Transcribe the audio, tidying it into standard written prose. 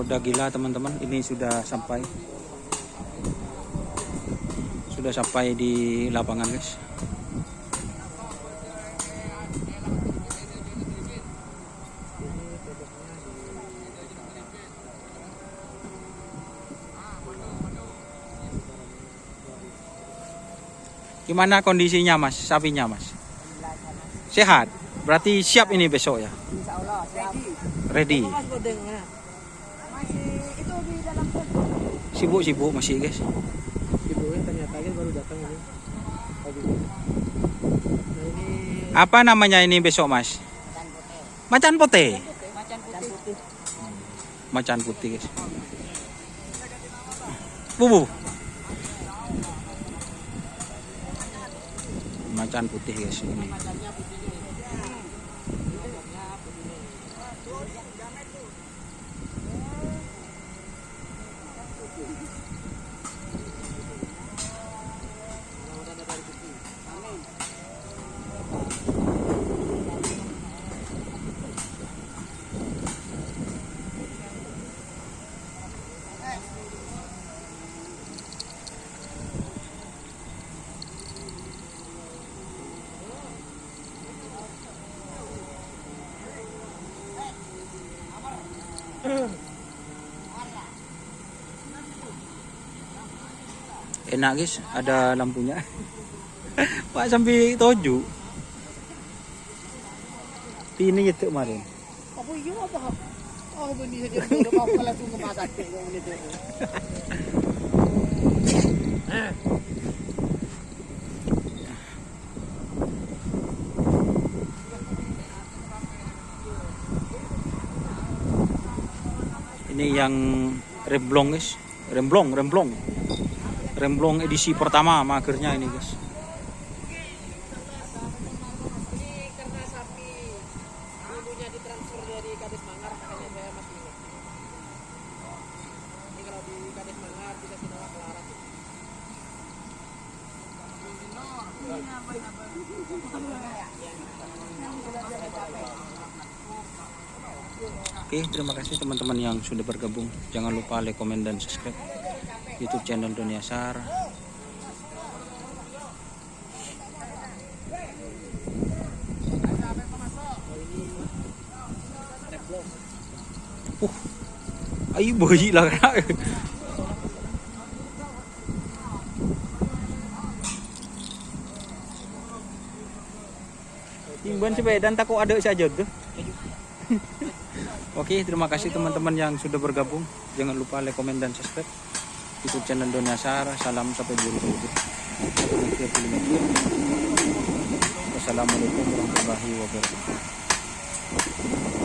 roda gila teman-teman. Ini sudah sampai di lapangan guys. Gimana kondisinya mas, sapinya mas? Sehat? Berarti siap ini besok ya? Insya Allah siap. Ready? Mas bodengnya masih itu di dalam kebun. Sibuk-sibuk masih guys. Sibuknya ternyata baru datang ini. Nah ini Apa namanya ini besok mas? Macan putih. macan putih. Macan putih guys. Bubu. Macan putih guys ini. Enak guys, ada lampunya. Pak sampai toju. Ini itu kemarin. Apa iya apa? Oh benih saja udah mau langsung ke masak yang ini tuh. Ini yang remblong guys, remblong edisi pertama magernya ini guys. Ini karena sapi dulunya ditransfer dari Kades Manggar, makanya saya masih ingat. Ini kalau di Kades Manggar bisa Sinawa ke Laras. Oke, terima kasih teman-teman yang sudah bergabung. Jangan lupa like, komen, dan subscribe YouTube channel Doni Asar. Ayo boy lah kak. Timban sepeda takut ada saja tuh. Oke, terima kasih teman-teman yang sudah bergabung. Jangan lupa like, komen, dan subscribe YouTube channel Doni Asar. Salam sampai jumpa. Wassalamualaikum warahmatullahi wabarakatuh.